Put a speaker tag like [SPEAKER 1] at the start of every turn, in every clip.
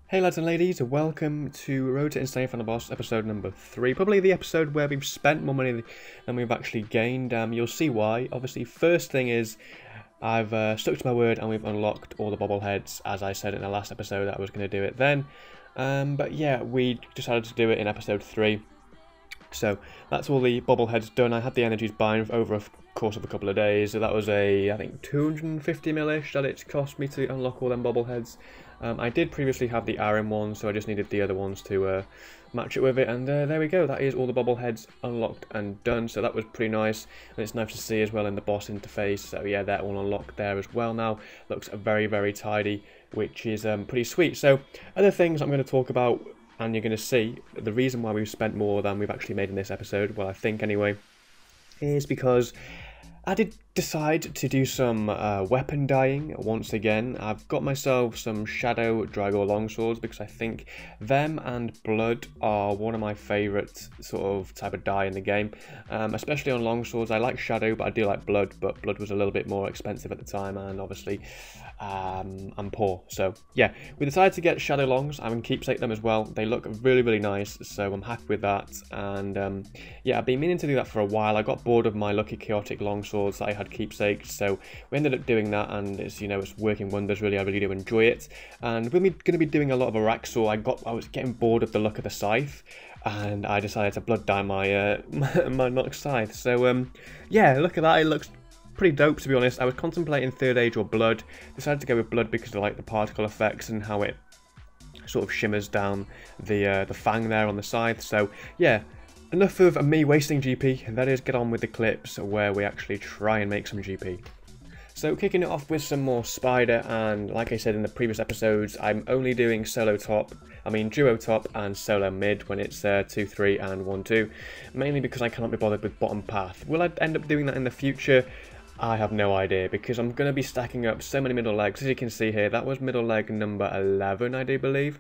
[SPEAKER 1] Hey lads and ladies, welcome to Road to Insane Final Boss episode number 3. Probably the episode where we've spent more money than we've actually gained. You'll see why. Obviously, first thing is I've stuck to my word and we've unlocked all the bobbleheads, as I said in the last episode that I was going to do it then. But yeah, we decided to do it in episode 3. So that's all the bobbleheads done. I had the energies buying over a course of a couple of days. So that was I think 250 mil-ish that it's cost me to unlock all them bobbleheads. I did previously have the iron ones, so I just needed the other ones to match it with it, and there we go. That is all the bobbleheads unlocked and done, so that was pretty nice, and it's nice to see as well in the boss interface. So yeah, they're all unlocked there as well now. Looks very tidy, which is pretty sweet. So other things I'm going to talk about, and you're going to see the reason why we've spent more than we've actually made in this episode, well I think anyway, is because I did decide to do some weapon dyeing once again. I've got myself some Shadow Dragor longswords because I think them and blood are one of my favourite sort of type of dye in the game. Especially on longswords. I like Shadow, but I do like blood, but blood was a little bit more expensive at the time, and obviously I'm poor. So yeah, we decided to get Shadow longs. I'm going to keepsake them as well. They look really nice, so I'm happy with that. And yeah, I've been meaning to do that for a while. I got bored of my Lucky Chaotic longswords that I had keepsakes, so we ended up doing that, and it's, you know, it's working wonders really. I really do enjoy it, and we're going to be doing a lot of Araxor. I was getting bored of the look of the scythe, and I decided to blood dye my my Nox scythe. So yeah, look at that. It looks pretty dope, to be honest. I was contemplating Third Age or blood. Decided to go with blood because I like the particle effects and how it sort of shimmers down the fang there on the scythe. So yeah, enough of me wasting GP, that is, get on with the clips where we actually try and make some GP. So kicking it off with some more Spider, and like I said in the previous episodes, I'm only doing duo top and solo mid when it's 2-3 and 1-2, mainly because I cannot be bothered with bottom path. Will I end up doing that in the future? I have no idea, because I'm going to be stacking up so many middle legs. As you can see here, that was middle leg number 11, I do believe.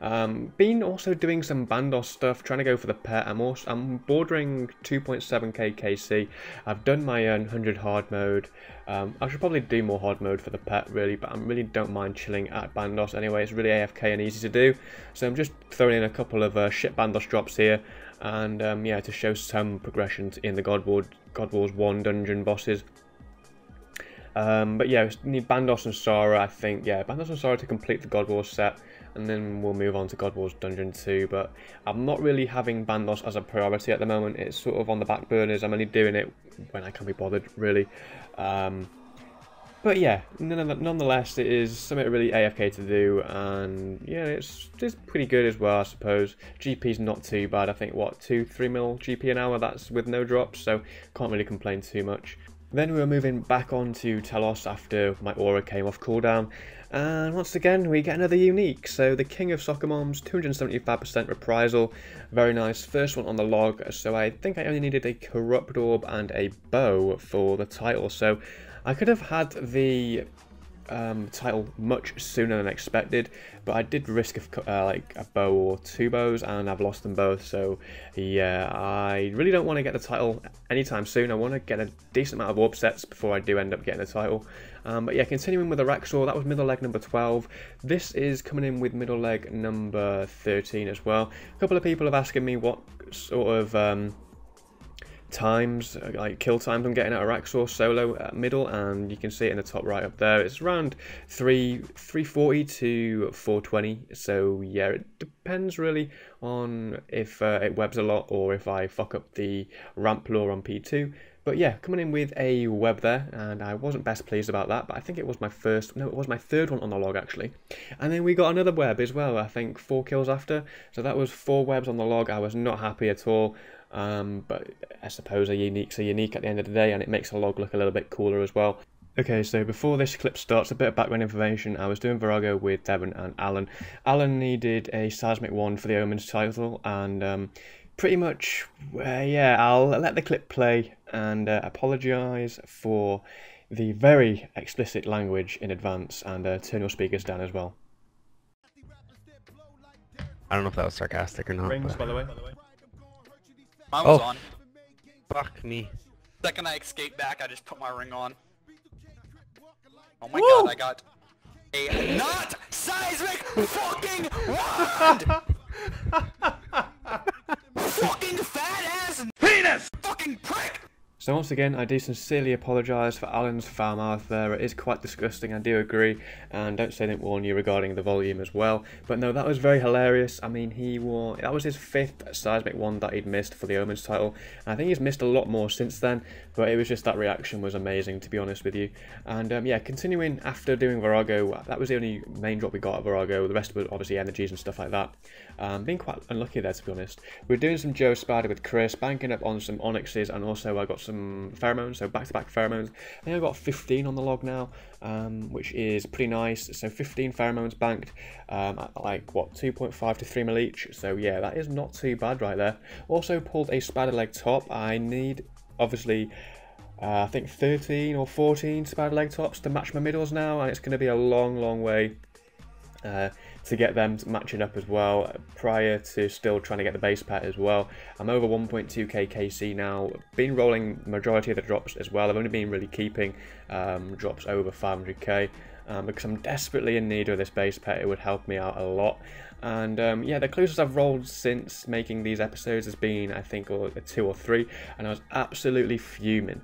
[SPEAKER 1] Been also doing some Bandz stuff, trying to go for the pet. I'm bordering 2.7k KC. I've done my 100 hard mode. I should probably do more hard mode for the pet, really, but I really don't mind chilling at Bandz anyway. It's really AFK and easy to do. So I'm just throwing in a couple of shit Bandz drops here, and yeah, to show some progressions in the God Wars 1 dungeon bosses. But yeah, we need Bandz and Sara, I think. Yeah, Bandz and Sara to complete the God Wars set, and then we'll move on to God Wars Dungeon 2. But I'm not really having Bandz as a priority at the moment. It's sort of on the back burners. I'm only doing it when I can be bothered, really. But yeah, nonetheless, it is something really AFK to do, and yeah, it's pretty good as well, I suppose. GP's not too bad. I think, what, 2-3 mil GP an hour, that's with no drops, so can't really complain too much. Then we were moving back on to Telos after my aura came off cooldown, and once again we get another unique. So the King of Soccer Moms, 275% reprisal, very nice. First one on the log, so I think I only needed a Corrupt Orb and a bow for the title, so I could have had the title much sooner than expected, but I did risk like a bow or 2 bows, and I've lost them both. So yeah, I really don't want to get the title anytime soon. I want to get a decent amount of orb sets before I do end up getting the title. But yeah, continuing with the Araxor, that was middle leg number 12. This is coming in with middle leg number 13 as well. A couple of people have asking me what sort of times, like kill times I'm getting at Araxor solo at middle, and you can see it in the top right up there. It's around 340 to 420, so yeah, it depends really on if it webs a lot or if I fuck up the ramp lure on P2. But yeah, coming in with a web there, and I wasn't best pleased about that, but I think it was my third one on the log actually. And then we got another web as well, I think 4 kills after, so that was 4 webs on the log. I was not happy at all. But I suppose a unique's a unique at the end of the day, and it makes a log look a little bit cooler as well. Okay, so before this clip starts, a bit of background information. I was doing Virago with Devon and Alan. Alan needed a Seismic Wand for the Omens title, and pretty much, yeah, I'll let the clip play and apologise for the very explicit language in advance, and turn your speakers down as well.
[SPEAKER 2] I don't know if that was sarcastic or not.
[SPEAKER 1] Rings, by the way.
[SPEAKER 3] Mine was on.
[SPEAKER 2] Fuck me.
[SPEAKER 3] Second I escaped back, I just put my ring on. Oh my
[SPEAKER 2] Woo!
[SPEAKER 3] god, I got a not seismic fucking wand! Fucking fat ass penis! Fucking prick!
[SPEAKER 1] So once again, I do sincerely apologise for Alan's foul mouth there. It is quite disgusting, I do agree, and don't say I didn't warn you regarding the volume as well. But no, that was very hilarious. I mean, that was his 5th seismic one that he'd missed for the Omens title. And I think he's missed a lot more since then, but it was just that reaction was amazing, to be honest with you. And yeah, continuing after doing Virago, that was the only main drop we got at Virago. The rest was obviously energies and stuff like that. Being quite unlucky there, to be honest. We were doing some Joe Spider with Chris, banking up on some Onyxes, and also I got some pheromones, so back-to-back pheromones. I think I got 15 on the log now, which is pretty nice. So 15 pheromones banked, at like what, 2.5 to 3 mil each. So yeah, that is not too bad right there. Also pulled a spider leg top. I need obviously I think 13 or 14 spider leg tops to match my middles now, and it's going to be a long way to get them matching up as well, prior to still trying to get the base pet as well. I'm over 1.2k KC now, been rolling majority of the drops as well. I've only been really keeping drops over 500k because I'm desperately in need of this base pet. It would help me out a lot. And yeah, the closest I've rolled since making these episodes has been, I think, a 2 or 3, and I was absolutely fuming.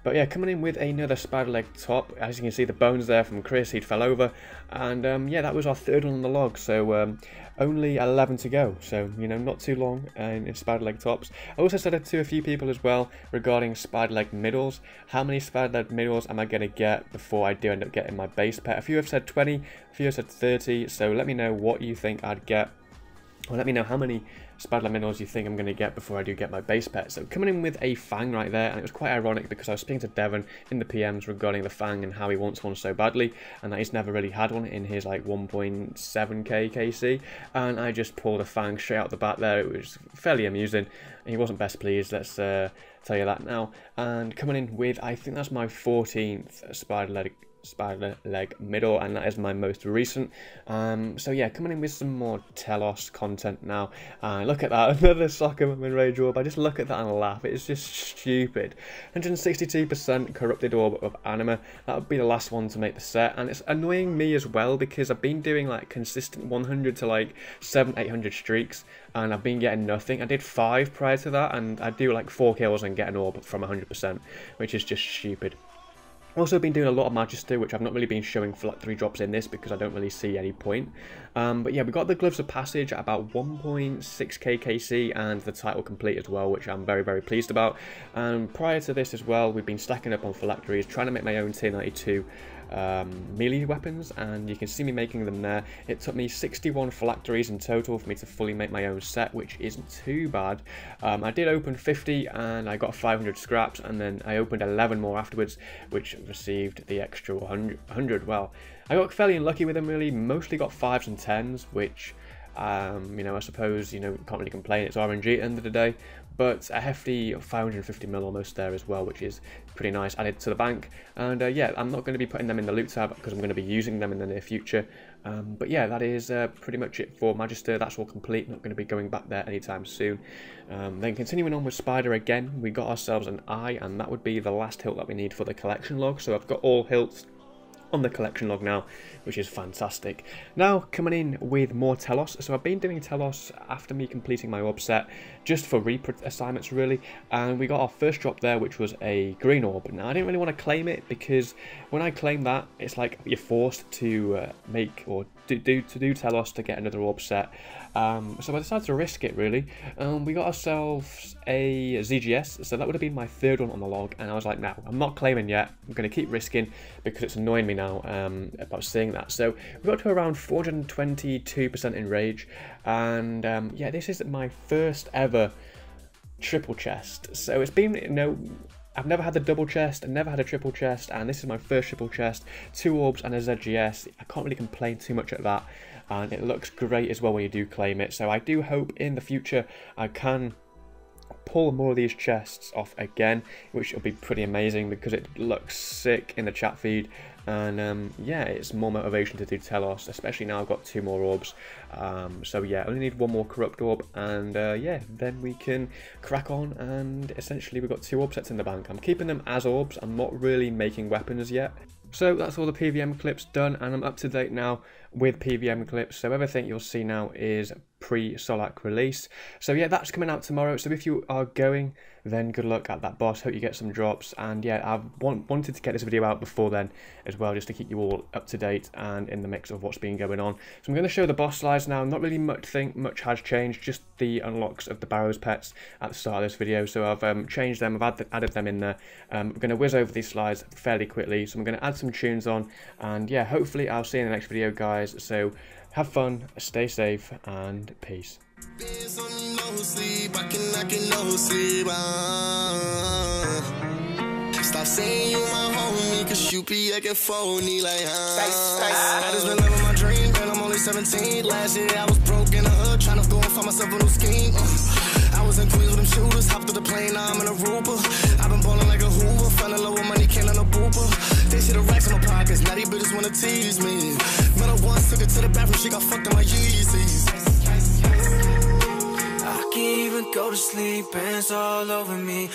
[SPEAKER 1] But yeah, coming in with another spider leg top. As you can see, the bones there from Chris, he'd fell over. And yeah, that was our 3rd one on the log, so only 11 to go. So, you know, not too long in spider leg tops. I also said it to a few people as well regarding spider leg middles. How many spider leg middles am I going to get before I do end up getting my base pet? A few have said 20, a few have said 30, so let me know what you think I'd get. Or let me know how many spider leg minerals you think I'm going to get before I do get my base pet. So coming in with a Fang right there, and it was quite ironic because I was speaking to Devon in the PMs regarding the Fang and how he wants one so badly, and that he's never really had one in his like 1.7k KC, and I just pulled a Fang straight out the bat there. It was fairly amusing. He wasn't best pleased, let's tell you that now. And coming in with, I think that's my 14th spider leg middle, and that is my most recent. So yeah, coming in with some more Telos content now. Look at that, another Soccer Woman Rage Orb. I just look at that and laugh. It's just stupid. 162% corrupted orb of anima. That would be the last one to make the set, and it's annoying me as well because I've been doing like consistent 100 to like 700-800 streaks, and I've been getting nothing. I did 5 prior to that, and I do like 4 kills and get an orb from 100%, which is just stupid. Also been doing a lot of Magister, which I've not really been showing for like 3 drops in this because I don't really see any point. But yeah, we got the Gloves of Passage at about 1.6k KC and the title complete as well, which I'm very pleased about. And prior to this as well, we've been stacking up on phylacteries, trying to make my own tier 92 melee weapons, and you can see me making them there. It took me 61 phylacteries in total for me to fully make my own set, which isn't too bad. I did open 50 and I got 500 scraps, and then I opened 11 more afterwards, which received the extra 100. Well, I got fairly unlucky with them really, mostly got 5s and 10s, which you know, I suppose, you know, can't really complain, it's RNG at the end of the day, but a hefty 550 mil almost there as well, which is pretty nice, added to the bank. And yeah, I'm not going to be putting them in the loot tab because I'm going to be using them in the near future. But yeah, that is pretty much it for Magister. That's all complete, not going to be going back there anytime soon. Then continuing on with Spider again, we got ourselves an eye, and that would be the last hilt that we need for the collection log. So I've got all hilts on the collection log now, which is fantastic. Now coming in with more Telos. So I've been doing Telos after me completing my orb set, just for assignments really, and we got our first drop there, which was a green orb. Now I didn't really want to claim it because when I claim that, it's like you're forced to make or do Telos to get another orb set. So I decided to risk it really. We got ourselves a ZGS, so that would have been my 3rd one on the log, and I was like, no, I'm not claiming yet, I'm going to keep risking because it's annoying me now about seeing that. So we got to around 422% in rage, and yeah, this is my first ever triple chest. So it's been, you know, I've never had the double chest, and never had a triple chest, and this is my first triple chest, 2 orbs and a ZGS. I can't really complain too much at that, and it looks great as well when you do claim it. So I do hope in the future I can pull more of these chests off again, which will be pretty amazing because it looks sick in the chat feed. And yeah, it's more motivation to do Telos, especially now I've got 2 more orbs. So yeah, I only need 1 more corrupt orb, and yeah, then we can crack on, and essentially we've got 2 orb sets in the bank. I'm keeping them as orbs, I'm not really making weapons yet. So that's all the PVM clips done, and I'm up to date now with PVM clips. So everything you'll see now is pre-Solac release. So yeah, that's coming out tomorrow. So if you are going, then good luck at that boss. Hope you get some drops. And yeah, I've wanted to get this video out before then as well, just to keep you all up to date and in the mix of what's been going on. So I'm going to show the boss slides now. Not really much has changed, just the unlocks of the Barrows pets at the start of this video. So I've changed them, I've added them in there. I'm going to whiz over these slides fairly quickly. So I'm going to add some tunes on, and yeah, hopefully I'll see you in the next video, guys. So have fun, stay safe, and peace.
[SPEAKER 4] Stop saying you my homie, cause you be acting phony like, I just been living my dream, and I'm only 17. Last year I was broke in the hood, trying to go and find myself a new scheme. I was in Queens with them shooters, hopped to the plane, now I'm in a Aruba. I've been ballin' like a Hoover, fell in love with money, can't on a booper. They see the racks in my pockets, now these bitches wanna tease me. Met her once, took her to the bathroom, she got fucked in my Yeezys. I can't even go to sleep, Bandz all over me.